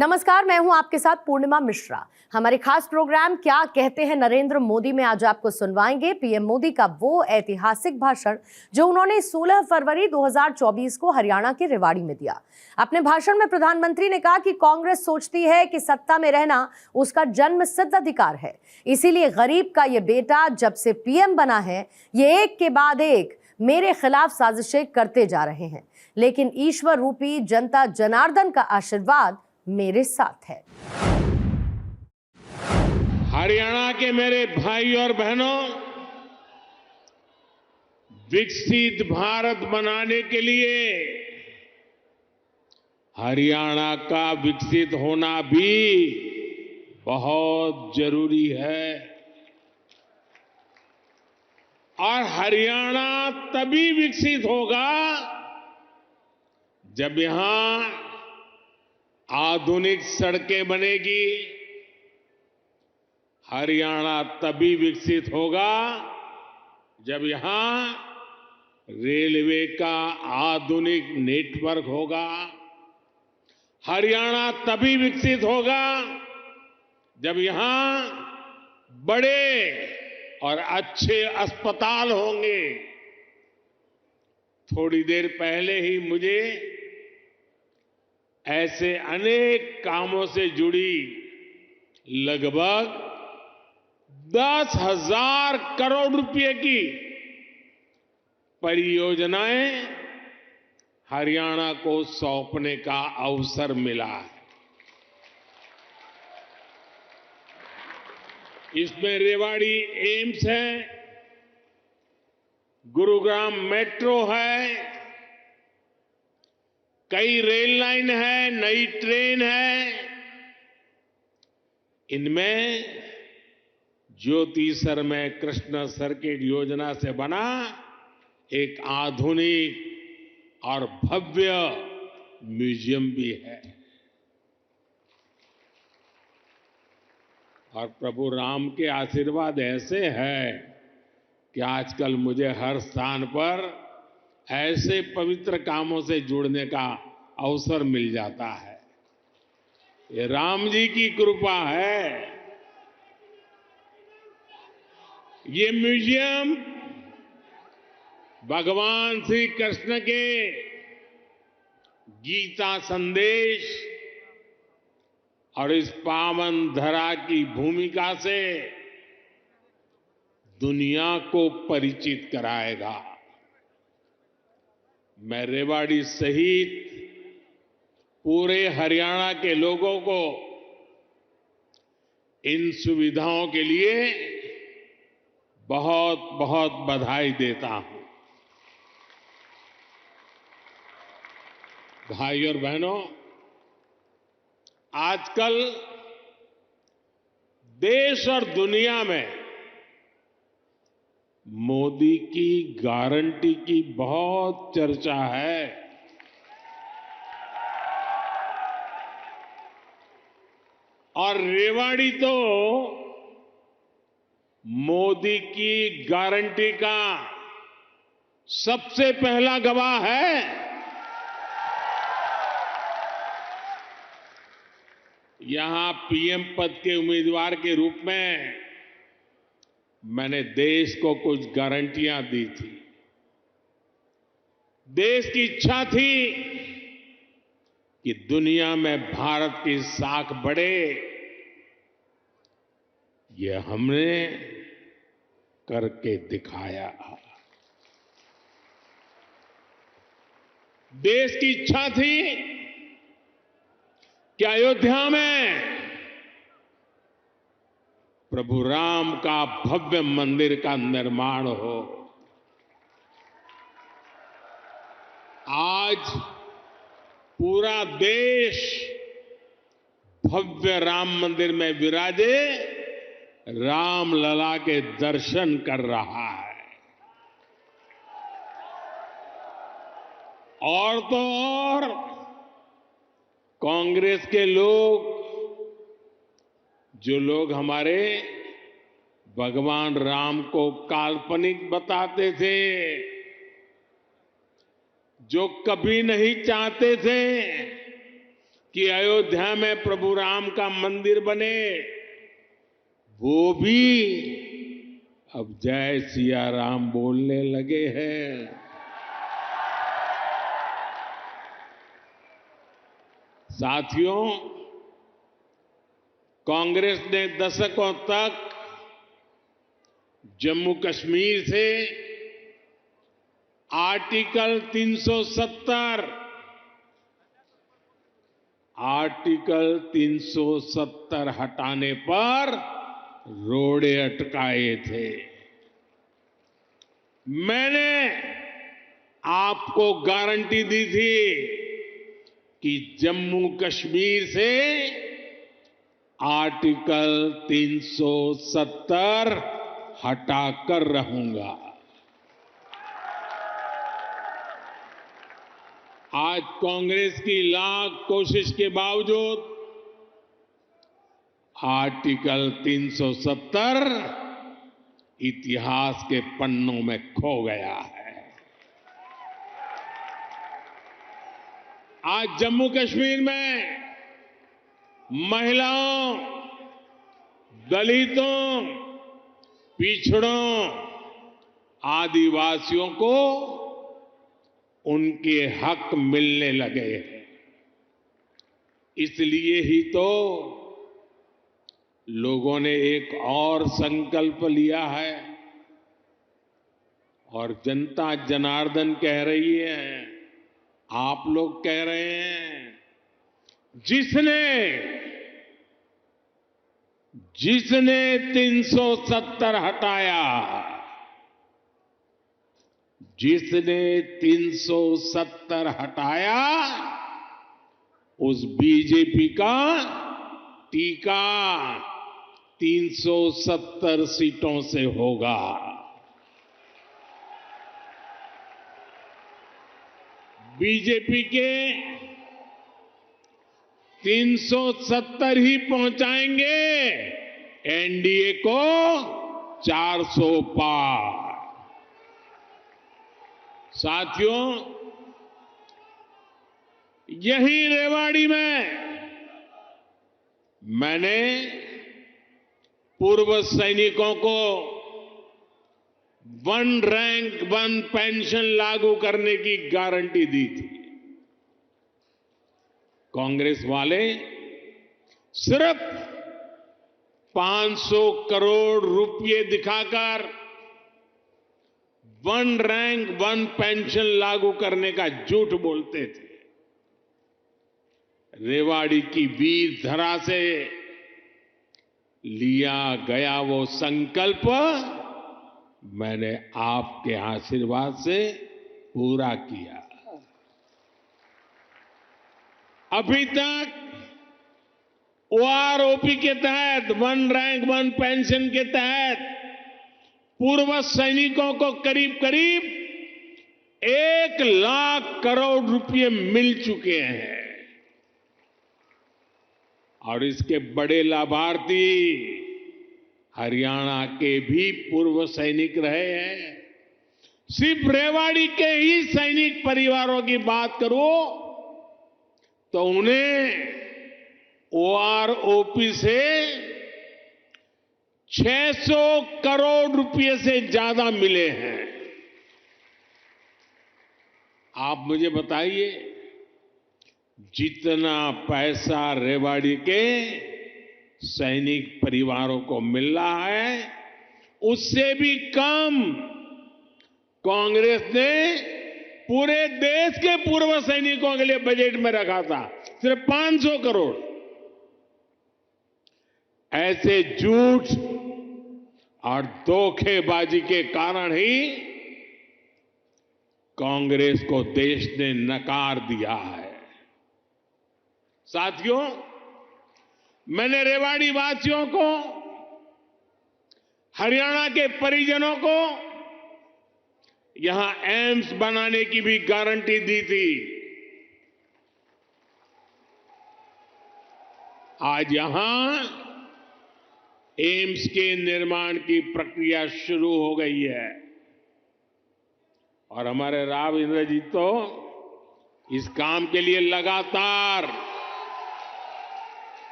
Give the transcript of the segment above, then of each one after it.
नमस्कार, मैं हूं आपके साथ पूर्णिमा मिश्रा। हमारे खास प्रोग्राम क्या कहते हैं नरेंद्र मोदी में आज आपको सुनवाएंगे पीएम मोदी का वो ऐतिहासिक भाषण जो उन्होंने 16 फरवरी 2024 को हरियाणा के रेवाड़ी में दिया। अपने भाषण में प्रधानमंत्री ने कहा कि कांग्रेस सोचती है कि सत्ता में रहना उसका जन्म सिद्ध अधिकार है, इसीलिए गरीब का ये बेटा जब से पीएम बना है ये एक के बाद एक मेरे खिलाफ साजिशें करते जा रहे हैं, लेकिन ईश्वर रूपी जनता जनार्दन का आशीर्वाद मेरे साथ है। हरियाणा के मेरे भाई और बहनों, विकसित भारत बनाने के लिए हरियाणा का विकसित होना भी बहुत जरूरी है। और हरियाणा तभी विकसित होगा जब यहां आधुनिक सड़कें बनेगी। हरियाणा तभी विकसित होगा जब यहां रेलवे का आधुनिक नेटवर्क होगा। हरियाणा तभी विकसित होगा जब यहां बड़े और अच्छे अस्पताल होंगे। थोड़ी देर पहले ही मुझे ऐसे अनेक कामों से जुड़ी लगभग 10,000 करोड़ रुपए की परियोजनाएं हरियाणा को सौंपने का अवसर मिला है। इसमें रेवाड़ी एम्स है, गुरुग्राम मेट्रो है, कई रेल लाइन है, नई ट्रेन है। इनमें ज्योति सरमय कृष्ण सर्किट योजना से बना एक आधुनिक और भव्य म्यूजियम भी है। और प्रभु राम के आशीर्वाद ऐसे हैं कि आजकल मुझे हर स्थान पर ऐसे पवित्र कामों से जुड़ने का अवसर मिल जाता है। ये राम जी की कृपा है। ये म्यूजियम भगवान श्री कृष्ण के गीता संदेश और इस पावन धरा की भूमिका से दुनिया को परिचित कराएगा। मैं रेवाड़ी सहित पूरे हरियाणा के लोगों को इन सुविधाओं के लिए बहुत बहुत बधाई देता हूं। भाई और बहनों, आजकल देश और दुनिया में मोदी की गारंटी की बहुत चर्चा है। और रेवाड़ी तो मोदी की गारंटी का सबसे पहला गवाह है। यहां पीएम पद के उम्मीदवार के रूप में मैंने देश को कुछ गारंटियां दी थी। देश की इच्छा थी कि दुनिया में भारत की साख बढ़े। ये हमने करके दिखाया। देश की इच्छा थी कि अयोध्या में प्रभु राम का भव्य मंदिर का निर्माण हो। आज पूरा देश भव्य राम मंदिर में विराजे राम लला के दर्शन कर रहा है। और तो और कांग्रेस के लोग, जो लोग हमारे भगवान राम को काल्पनिक बताते थे, जो कभी नहीं चाहते थे कि अयोध्या में प्रभु राम का मंदिर बने, वो भी अब जय सिया राम बोलने लगे हैं। साथियों, कांग्रेस ने दशकों तक जम्मू कश्मीर से आर्टिकल 370 हटाने पर रोड़े अटकाए थे। मैंने आपको गारंटी दी थी कि जम्मू कश्मीर से आर्टिकल 370 हटाकर रहूंगा। आज कांग्रेस की लाख कोशिश के बावजूद आर्टिकल 370 इतिहास के पन्नों में खो गया है। आज जम्मू कश्मीर में महिलाओं, दलितों, पिछड़ों, आदिवासियों को उनके हक मिलने लगे हैं। इसलिए ही तो लोगों ने एक और संकल्प लिया है और जनता जनार्दन कह रही है, आप लोग कह रहे हैं, जिसने 370 हटाया, जिसने 370 हटाया, उस बीजेपी का टीका 370 सीटों से होगा। बीजेपी के 370 ही पहुंचाएंगे एनडीए को 400 पार। साथियों, यही रेवाड़ी में मैंने पूर्व सैनिकों को 1 रैंक 1 पेंशन लागू करने की गारंटी दी थी। कांग्रेस वाले सिर्फ 500 करोड़ रुपए दिखाकर 1 रैंक 1 पेंशन लागू करने का झूठ बोलते थे। रेवाड़ी की वीर धरा से लिया गया वो संकल्प मैंने आपके आशीर्वाद से पूरा किया। अभी तक ओआरओपी के तहत 1 रैंक 1 पेंशन के तहत पूर्व सैनिकों को करीब करीब 1 लाख करोड़ रुपए मिल चुके हैं और इसके बड़े लाभार्थी हरियाणा के भी पूर्व सैनिक रहे हैं। सिर्फ रेवाड़ी के ही सैनिक परिवारों की बात करूं तो उन्हें ओआरओपी से 600 करोड़ रुपए से ज्यादा मिले हैं। आप मुझे बताइए, जितना पैसा रेवाड़ी के सैनिक परिवारों को मिल रहा है, उससे भी कम कांग्रेस ने पूरे देश के पूर्व सैनिकों के लिए बजट में रखा था, सिर्फ 500 करोड़। ऐसे झूठ और धोखेबाजी के कारण ही कांग्रेस को देश ने नकार दिया है। साथियों, मैंने रेवाड़ी वासियों को, हरियाणा के परिजनों को यहां एम्स बनाने की भी गारंटी दी थी। आज यहां एम्स के निर्माण की प्रक्रिया शुरू हो गई है और हमारे राव इंद्रजीत तो इस काम के लिए लगातार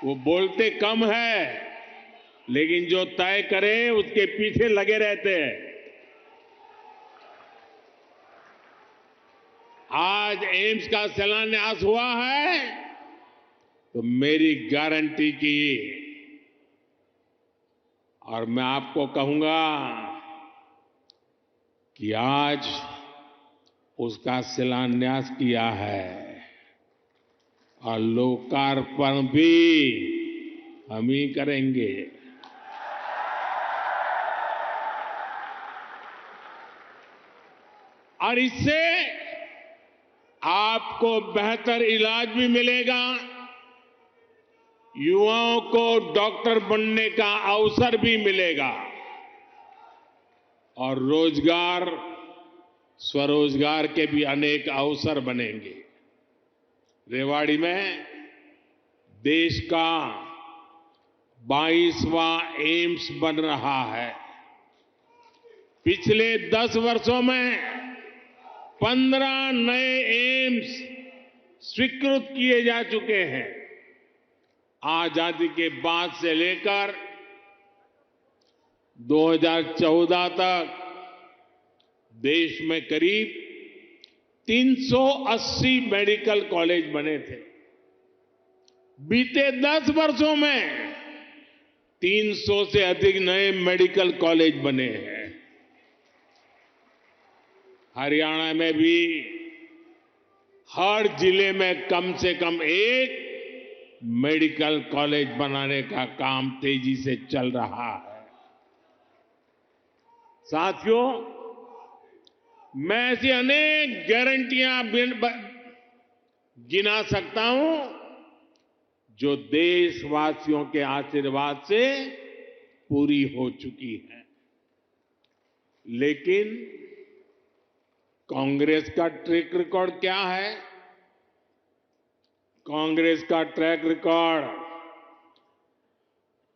वो बोलते कम है, लेकिन जो तय करे उसके पीछे लगे रहते हैं। आज एम्स का शिलान्यास हुआ है तो मेरी गारंटी की, और मैं आपको कहूंगा कि आज उसका शिलान्यास किया है और लोकार्पण भी हम ही करेंगे। और इससे आपको बेहतर इलाज भी मिलेगा, युवाओं को डॉक्टर बनने का अवसर भी मिलेगा और रोजगार, स्वरोजगार के भी अनेक अवसर बनेंगे। रेवाड़ी में देश का 22वां एम्स बन रहा है। पिछले 10 वर्षों में 15 नए एम्स स्वीकृत किए जा चुके हैं। आजादी के बाद से लेकर 2014 तक देश में करीब 380 मेडिकल कॉलेज बने थे। बीते 10 वर्षों में 300 से अधिक नए मेडिकल कॉलेज बने हैं। हरियाणा में भी हर जिले में कम से कम एक मेडिकल कॉलेज बनाने का काम तेजी से चल रहा है। साथियों, मैं ऐसी अनेक गारंटियां गिना सकता हूं जो देशवासियों के आशीर्वाद से पूरी हो चुकी है। लेकिन कांग्रेस का ट्रैक रिकॉर्ड क्या है? कांग्रेस का ट्रैक रिकॉर्ड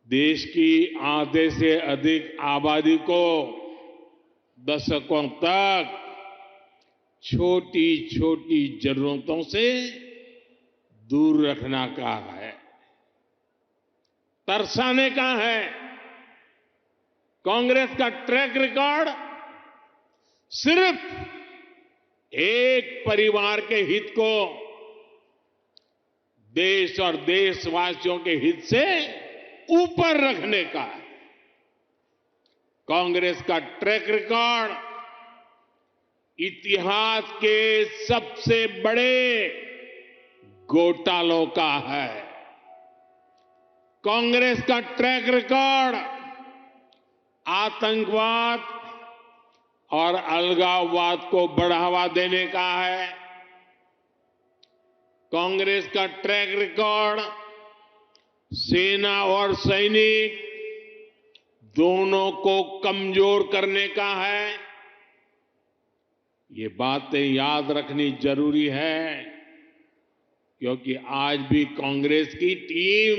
देश की आधे से अधिक आबादी को दशकों तक छोटी छोटी जरूरतों से दूर रखना का है, तरसाने का है। कांग्रेस का ट्रैक रिकॉर्ड सिर्फ एक परिवार के हित को देश और देशवासियों के हित से ऊपर रखने का है। कांग्रेस का ट्रैक रिकॉर्ड इतिहास के सबसे बड़े घोटालों का है। कांग्रेस का ट्रैक रिकॉर्ड आतंकवाद और अलगाववाद को बढ़ावा देने का है। कांग्रेस का ट्रैक रिकॉर्ड सेना और सैनिक दोनों को कमजोर करने का है। ये बातें याद रखनी जरूरी है, क्योंकि आज भी कांग्रेस की टीम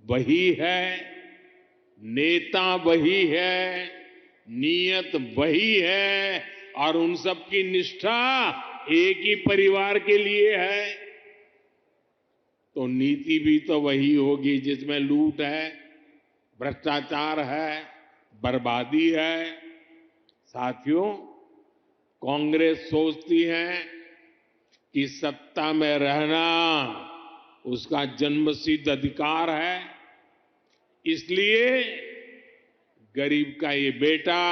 वही है, नेता वही है, नीयत वही है और उन सब की निष्ठा एक ही परिवार के लिए है। तो नीति भी तो वही होगी जिसमें लूट है, भ्रष्टाचार है, बर्बादी है। साथियों, कांग्रेस सोचती है कि सत्ता में रहना उसका जन्मसिद्ध अधिकार है, इसलिए गरीब का ये बेटा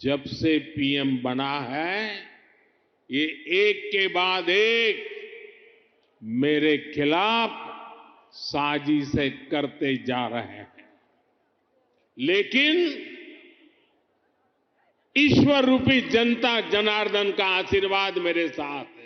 जब से पीएम बना है, ये एक के बाद एक मेरे खिलाफ साजिशें करते जा रहे हैं। लेकिन ईश्वर रूपी जनता जनार्दन का आशीर्वाद मेरे साथ है।